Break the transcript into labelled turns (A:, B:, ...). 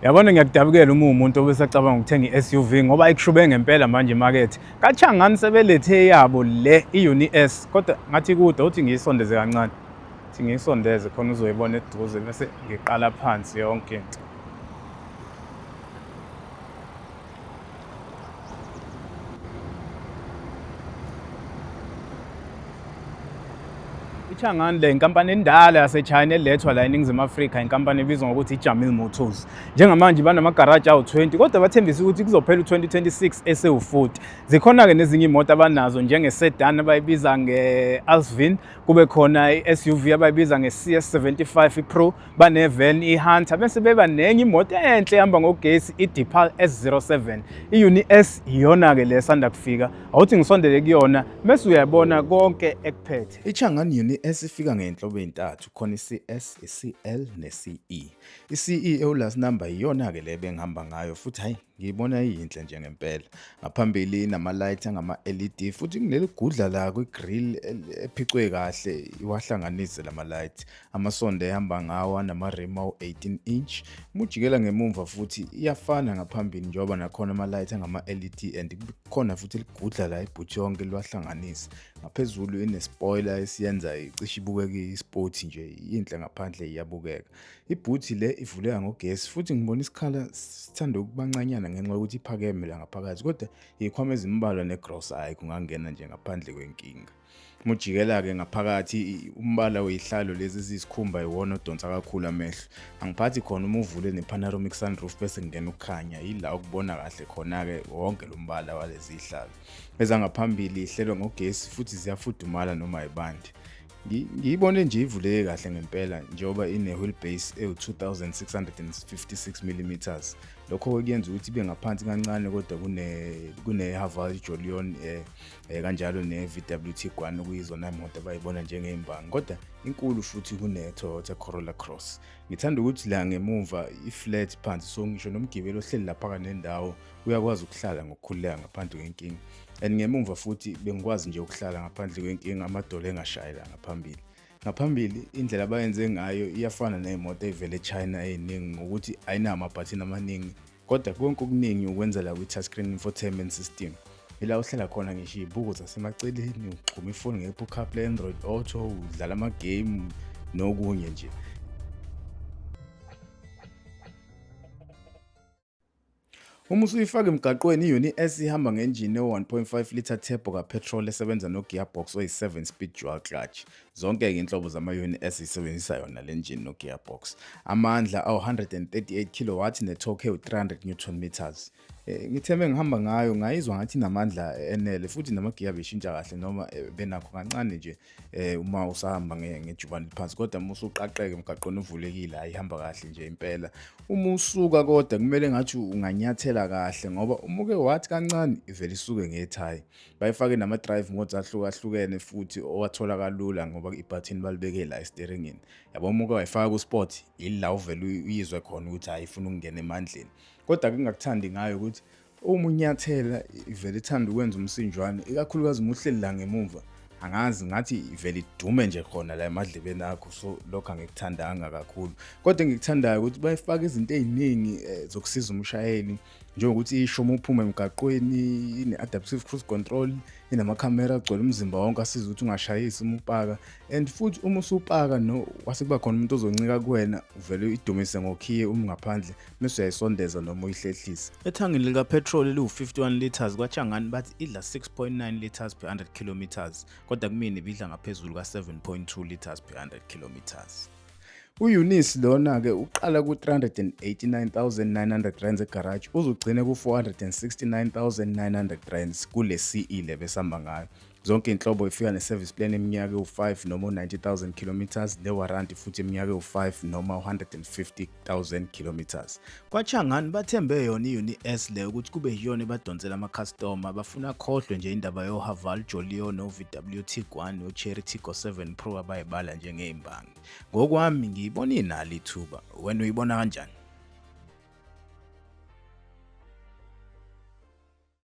A: Yabona ngiyakudabukela uma umuntu obesacabanga ukuthenga i-SUV ngoba ayikushube ngempela manje imakethe. Kachangani sebelethe yabo le i-Uni S kodwa ngathi kude uthi ngiyisondeze kancane.Thi ngiyisondeze khona uzoyibona eduze bese ngiqala phansi yonke. iChang'an le inkampani endala yaseChina elethwa la eNingizimu Afrika, inkampani ebizwa ngokuthi iJamil Motors. Njengamanje banamagaraji awu-20 kodwa bathembisa ukuthi kuzophela u-2026 eseu-40. Zikhona-ke nezinye imoto abanazo njenge-sedan abayibiza nge-Alvin, kube khona i-SUV abayibiza nge-CS75 Pro, bane-van i-Hunter, bese beba nenye imoto enhle ehamba ngogesi i-Deepal S07. I-Uni S iyona-ke le esanda kufika, awuthi ngisondele kuyona bese uyabona konke ekuphethe.
B: iChang'an Uni S ifika ngey'nhlobo ey'ntathu, khona i-CS, i-CL ne-CE. I-CE ewulast number iyona-ke le bengihamba ngayo futhi hayi ngiyibona iyinhle nje ngempela. Ngaphambili inama-light angama-LED futhi kuneli gudla la kwi-grill ephicwe kahle iwahlanganise lama-light. Amasondo ehamba ngawo anama-rim awu-18 inch. Uma ujikela ngemumva futhi iyafana ngaphambili njengoba nakhona ama-light angama-LED and kukhona futhi iligudla la ibhuthi yonke liwahlanganise. Ngaphezulu ine-spoiler esiyenza icishe ibukeke i-sport nje, inhle ngaphandle iyabukeka. Ibhuthi le ivuleka ngogesi futhi ngibona isikhala sithanda ukubancanyana ngenxa yokuthi iphakeme la ngaphakathi kodwa ikhwama ezimbalwa ne-gross eye kungangena nje ngaphandle kwenkinga. Uma ujikela-ke ngaphakathi umbala wey'hlalo lezi eziyisikhumba iwona odonsa kakhulu amehlo. Angiphathi khona uma uvule ne-panoramic sunroof bese kungena ukukhanya, yila ukubona kahle khona-ke wonke lo mbala walezi iy'hlalo. Ezangaphambili ihlelwa ngogesi futhi ziyafudumala noma ibandi. Ngiyibone nje ivuleke kahle ngempela njengoba ine-wheelbase ewu-2656 mm. Lokho kuyenza ukuthi ibe ngaphansi kancane kodwa kune-Haval Jolion kanjalo ne-VW Tiguan okuyizona imoto abayibona njengey'mbangi kodwa inkulu futhi kune-Toyota Corolla Cross. Ngithanda ukuthi la ngemuva i-flat phansi, so ngisho nomgibeli ohleli lapha nendawo uyakwazi ukuhlala ngokukhululeka ngaphandle kwenkinga. And ngemuva futhi bengikwazi nje ukuhlala ngaphandle kwenkinga, amadolo engashayela ngaphambili. Ngaphambili indlela abayenze ngayo iyafana ney'moto ey'vele eChina ey'ningi ngokuthi ayinawo amabhathini amaningi kodwa konke okuningi ukwenzela kwi-touchscreen infotainment system. Ila uhlala khona ngisho iy'buko zasemaceleni, uxhuma ifoni nge-Apple CarPlay, Android Auto, udlala ama-game nokunye nje. Uma usuyifaka emgaqweni, i-Uni S ihamba ngenjini ewu-1.5 litre turbo ka-petrol esebenza no-gearbox oyi-7-speed dual clutch. Zonke-ke inhlobo zama-Uni S isebenzisa yona le njini no-gearbox. Amandla awu-138 kW ne-torque ewu-300 Nm. Ngithembe ngihamba ngayo ngayizwa ngathi inamandla enele futhi namagiya beshintsha kahle noma benakho kancane nje uma usahamba ngejubane phansi kodwa uma usuqaqeke emgaqweni uvulekile ayihamba kahle nje impela. Uma usuka kodwa kumele ngathi unganyathela kahle ngoba uma uke wathi kancane ivele isuke ngethayi. Bayifake nama-drive modes ahlukahlukene futhi owathola kalula ngoba ibhathini balibeke la esiteringini. Yabo uma uke wayifaka ku-sport ila uvele uyizwe khona ukuthi hayi ifuna ukungena emandleni. Kodwa engingakuthandi ngayo ukuthi uma unyathela ivele ithanda ukwenza umsinjwana, ikakhulukazi uma uhleli la ngemuva. Angazi ngathi ivele idume nje khona la emadlebeni akho, so lokho angikuthandanga kakhulu. Kodwa engikuthandayo ukuthi bayifaka izinto ey'ningi zokusiza umshayeli njengokuthi isho uma uphuma emgaqweni, ine-adaptive cruise control, inamakhamera agcwele umzimba wonke asiza ukuthi ungashayisi uma upaka. And futhi uma usupaka kwase kuba khona umuntu ozoncika kuwena uvele idumise ngokhiye uma ngaphandle bese uyayisondeza noma uyihlehlisa. Ethangini lika-petrol eliwu-51 litres kwaChang'an bathi idla 6.9 litres per 100 kilometers kodwa kumina ibidla ngaphezulu ka-7.2 litres per 100 kilometers. U-Eunice lona-ke uqala ku-389,900 rands egaraji uzugcine ku-469,900 rands kule CE le besihamba ngayo. Zonke inhlobo ifika ne-service plan eminyaka ewu-5 noma u-90,000 kilometers ne-warranty futhi eminyaka ewu-5 noma u-150,000 kilometers. KwaChang'an bathembe yona i-Uni S le ukuthi kube yiyona ebadonsela ama-customer bafuna khohlwe nje indaba yo-Haval Jolion no-VW Tiguan no-Chery Tiggo 7 Pro abayibala njengey'mbangi. Ngokwami ngiyibona inalo ithuba, wena uyibona kanjani?